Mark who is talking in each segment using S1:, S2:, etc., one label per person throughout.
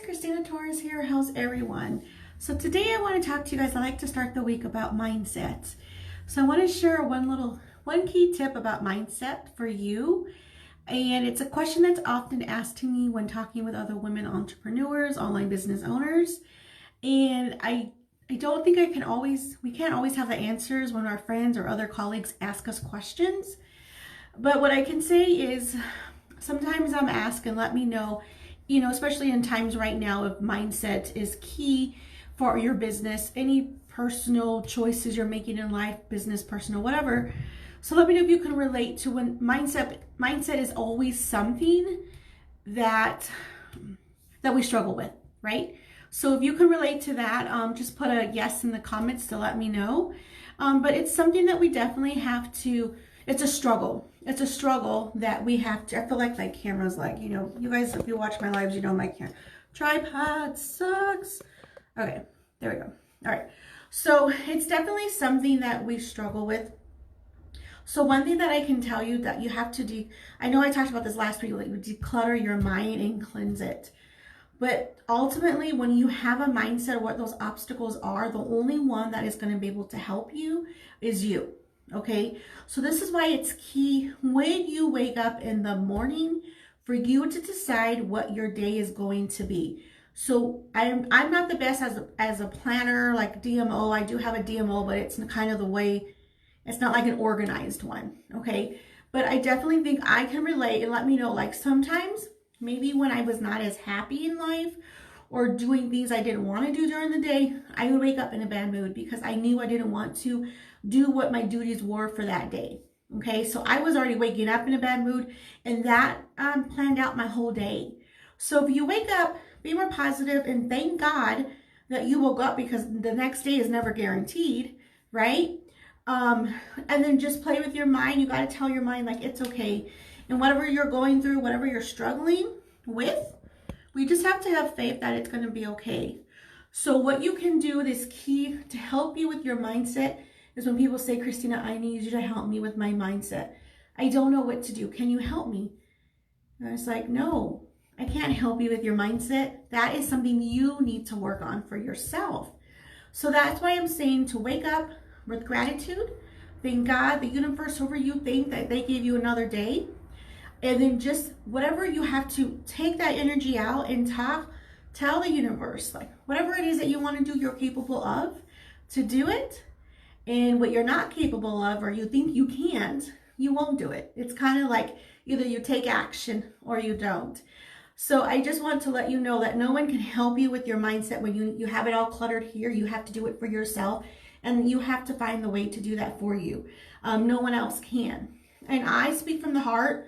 S1: Christina Torres here. How's everyone? So today I want to talk to you guys. I like to start the week about mindset. So I want to share one key tip about mindset for you. And it's a question that's often asked to me when talking with other women entrepreneurs, online business owners. And I don't think we can't always have the answers when our friends or other colleagues ask us questions. But what I can say is sometimes I'm asked and let me know, especially in times right now, if mindset is key for your business, any personal choices you're making in life, business, personal, whatever. So let me know if you can relate to when mindset is always something that we struggle with, right? So if you can relate to that, just put a yes in the comments to let me know. But it's something that we definitely have to, it's a struggle. It's a struggle that we have to, I feel like my camera's like, you guys, if you watch my lives, my tripod sucks. Okay, there we go. All right. So it's definitely something that we struggle with. So one thing that I can tell you that you have to do, I know I talked about this last week, like you declutter your mind and cleanse it. But ultimately, when you have a mindset of what those obstacles are, the only one that is going to be able to help you is you. Okay, so this is why it's key when you wake up in the morning for you to decide what your day is going to be. So I'm not the best as a planner, like DMO. I do have a DMO, but it's kind of the way, it's not like an organized one. Okay, but I definitely think I can relate and let me know, like sometimes maybe when I was not as happy in life or doing things I didn't want to do during the day, I would wake up in a bad mood because I knew I didn't want to do what my duties were for that day. Okay, so I was already waking up in a bad mood, and that planned out my whole day. So if you wake up, be more positive and thank God that you woke up, because the next day is never guaranteed, right? And then just play with your mind. You got to tell your mind, like, it's okay. And whatever you're going through, whatever you're struggling with, we just have to have faith that it's going to be okay. So what you can do, this key to help you with your mindset, is when people say, Christina, I need you to help me with my mindset. I don't know what to do. Can you help me? And I was like, no, I can't help you with your mindset. That is something you need to work on for yourself. So that's why I'm saying to wake up with gratitude. Thank God, the universe over you, thank that they gave you another day. And then just whatever you have to take that energy out and tell the universe, like whatever it is that you want to do, you're capable of to do it. And what you're not capable of, or you think you can't, you won't do it. It's kind of like either you take action or you don't. So I just want to let you know that no one can help you with your mindset when you have it all cluttered here. You have to do it for yourself, and you have to find the way to do that for you. No one else can. And I speak from the heart,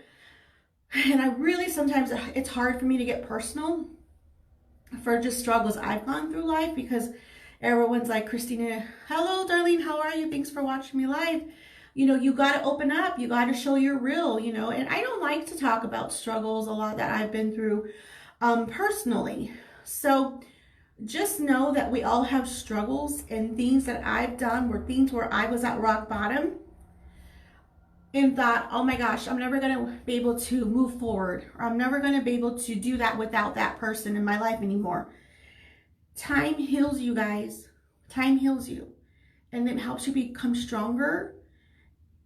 S1: and I really, sometimes it's hard for me to get personal for just struggles I've gone through life, because everyone's like, Christina, hello, Darlene, how are you? Thanks for watching me live. You got to open up. You got to show you're real, and I don't like to talk about struggles a lot that I've been through personally. So just know that we all have struggles, and things that I've done were things where I was at rock bottom and thought, oh my gosh, I'm never going to be able to move forward, or I'm never going to be able to do that without that person in my life anymore. Time heals you guys. Time heals you. And it helps you become stronger.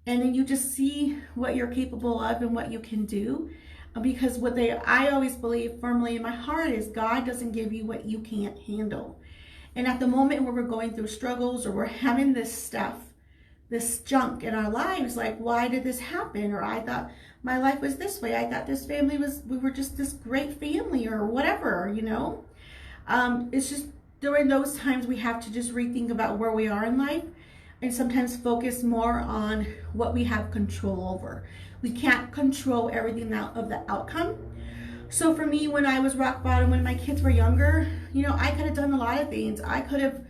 S1: And then you just see what you're capable of and what you can do. Because I always believe firmly in my heart is God doesn't give you what you can't handle. And at the moment where we're going through struggles, or we're having this stuff, this junk in our lives, like, why did this happen? Or I thought my life was this way. I thought this family we were just this great family, or whatever, It's just during those times we have to just rethink about where we are in life, and sometimes focus more on what we have control over. We can't control everything of the outcome. So for me, when I was rock bottom, when my kids were younger, I could have done a lot of things. I could have,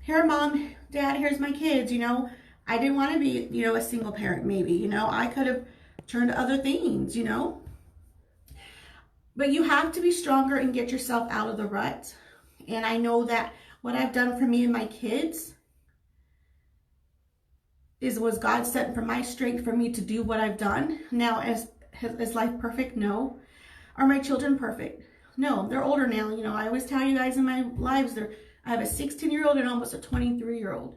S1: here, mom, dad, here's my kids, I didn't want to be, a single parent, maybe, I could have turned to other things, But you have to be stronger and get yourself out of the rut. And I know that what I've done for me and my kids was God sent for my strength for me to do what I've done. Now, is life perfect? No. Are my children perfect? No, they're older now. I always tell you guys in my lives, I have a 16-year-old and almost a 23-year-old.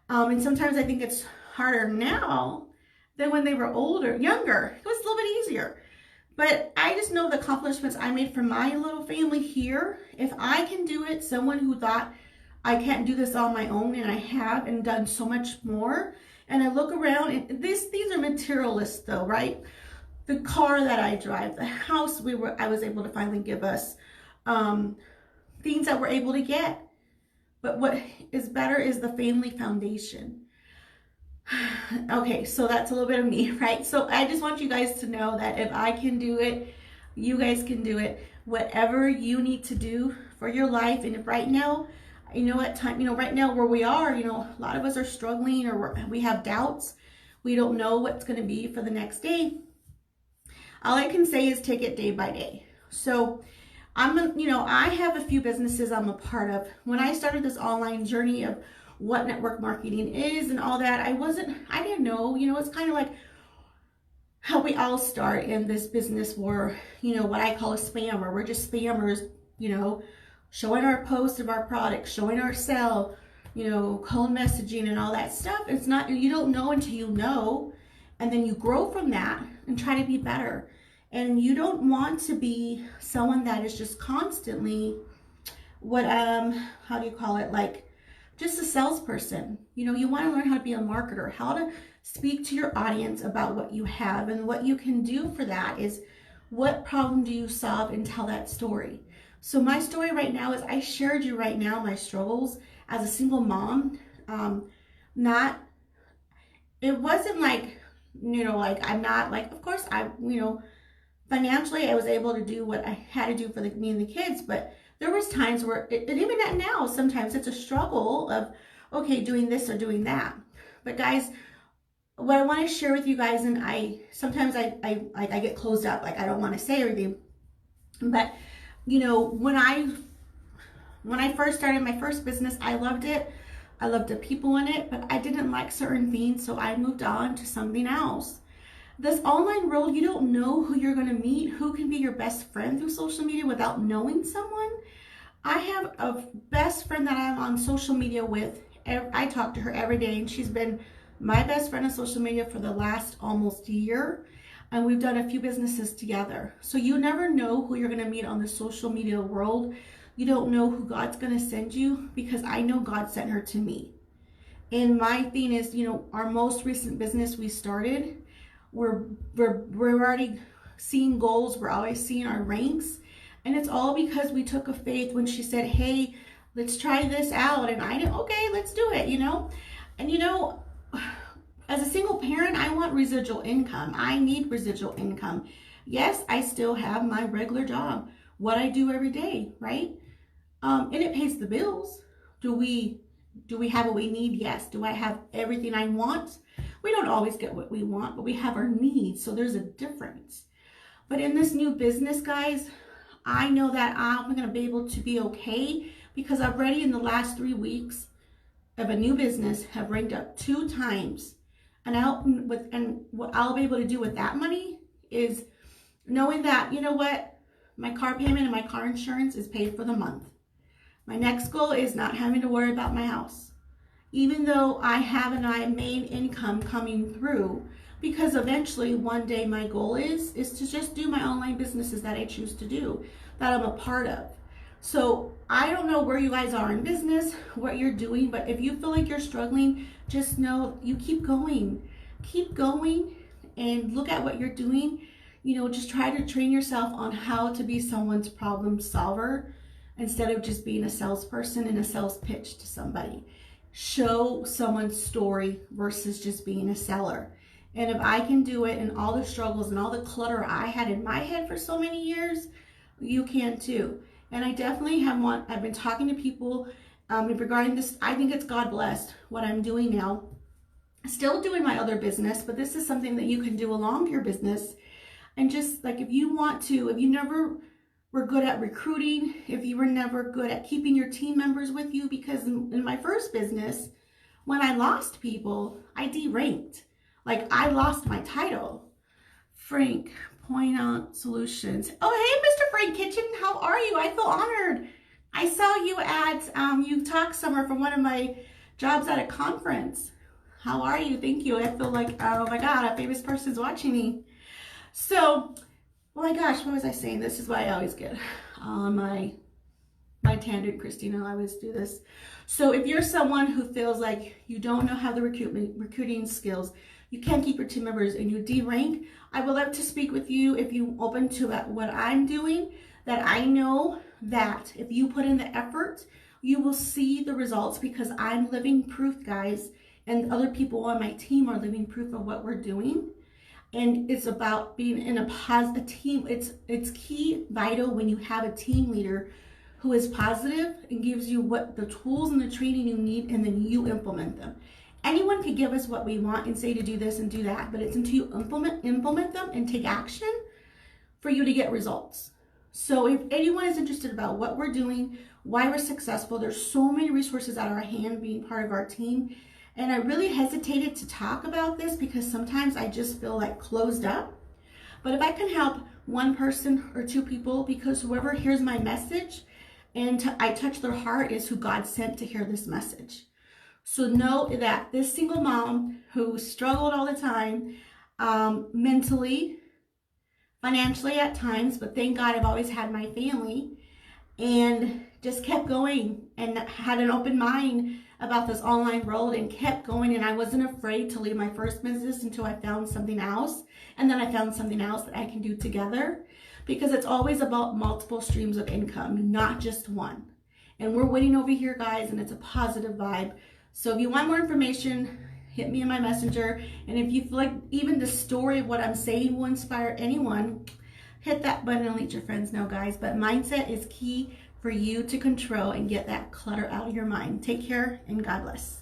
S1: And sometimes I think it's harder now than when they were younger. It was a little bit easier. But I just know the accomplishments I made for my little family here. If I can do it, someone who thought I can't do this on my own, and I have, and done so much more. And I look around, and these are materialists though, right? The car that I drive, the house I was able to finally give us, things that we're able to get. But what is better is the family foundation. Okay, so that's a little bit of me, right? So I just want you guys to know that if I can do it, you guys can do it. Whatever you need to do for your life. And if right now, right now where we are, a lot of us are struggling, or we have doubts. We don't know what's going to be for the next day. All I can say is take it day by day. So I have a few businesses I'm a part of. When I started this online journey of what network marketing is and all that, I didn't know, it's kind of like how we all start in this business where, what I call a spammer. We're just spammers, showing our posts of our products, showing our sell, cold messaging and all that stuff. It's not, you don't know until you know, and then you grow from that and try to be better. And you don't want to be someone that is just constantly how do you call it? Like just a salesperson. You want to learn how to be a marketer, how to speak to your audience about what you have, and what you can do for that is what problem do you solve and tell that story. So my story right now is I shared you right now my struggles as a single mom. It wasn't like, I'm not like, of course financially I was able to do what I had to do for me and the kids, but there was times where, and even at now, sometimes it's a struggle of, okay, doing this or doing that. But guys, what I want to share with you guys, and sometimes I get closed up, like I don't want to say everything, but when I first started my first business, I loved it. I loved the people in it, but I didn't like certain things, so I moved on to something else. This online world, you don't know who you're going to meet, who can be your best friend through social media without knowing someone. I have a best friend that I'm on social media with. I talk to her every day, and she's been my best friend on social media for the last almost year. And we've done a few businesses together. So you never know who you're going to meet on the social media world. You don't know who God's going to send you, because I know God sent her to me. And my thing is, our most recent business we started, we're already seeing goals. We're always seeing our ranks. And it's all because we took a faith when she said, hey, let's try this out. And I did, okay, let's do it, And as a single parent, I want residual income. I need residual income. Yes, I still have my regular job, what I do every day, right? And it pays the bills. Do we have what we need? Yes. Do I have everything I want? We don't always get what we want, but we have our needs. So there's a difference. But in this new business, guys, I know that I'm going to be able to be okay, because I've already in the last 3 weeks of a new business have ranked up 2 times. And what I'll be able to do with that money is knowing that, my car payment and my car insurance is paid for the month. My next goal is not having to worry about my house. Even though I have a main income coming through, because eventually one day my goal is to just do my online businesses that I choose to do, that I'm a part of. So I don't know where you guys are in business, what you're doing, but if you feel like you're struggling, just know you keep going and look at what you're doing. Just try to train yourself on how to be someone's problem solver instead of just being a salesperson and a sales pitch to somebody. Show someone's story versus just being a seller. And if I can do it, and all the struggles and all the clutter I had in my head for so many years, you can too. And I definitely I've been talking to people regarding this. I think it's God blessed what I'm doing now. Still doing my other business, but this is something that you can do along your business. And just like if you never were good at recruiting, if you were never good at keeping your team members with you, because in my first business, when I lost people, I deranked. Like I lost my title. Frank, Point Out Solutions. Oh, hey, Mr. Caroline Kitchen. How are you? I feel honored. I saw you at You Talk Summer from one of my jobs at a conference. How are you? Thank you. I feel like, oh my God, a famous person's watching me. So, oh my gosh, what was I saying? This is why I always get on my tangent, Christina. I always do this. So if you're someone who feels like you don't know how the recruiting skills, you can't keep your team members and you derank, I would love to speak with you if you open to what I'm doing, that I know that if you put in the effort, you will see the results because I'm living proof, guys, and other people on my team are living proof of what we're doing. And it's about being in a positive team. It's key, vital when you have a team leader who is positive and gives you what the tools and the training you need, and then you implement them. Anyone could give us what we want and say to do this and do that, but it's until you implement them and take action for you to get results. So if anyone is interested about what we're doing, why we're successful, there's so many resources at our hand being part of our team. And I really hesitated to talk about this because sometimes I just feel like closed up. But if I can help one person or two people, because whoever hears my message and I touch their heart is who God sent to hear this message. So know that this single mom who struggled all the time, mentally, financially at times, but thank God I've always had my family, and just kept going and had an open mind about this online world and kept going. And I wasn't afraid to leave my first business until I found something else. And then I found something else that I can do together, because it's always about multiple streams of income, not just one. And we're winning over here, guys, and it's a positive vibe. So if you want more information, hit me in my messenger. And if you feel like even the story of what I'm saying will inspire anyone, hit that button and let your friends know, guys. But mindset is key for you to control and get that clutter out of your mind. Take care and God bless.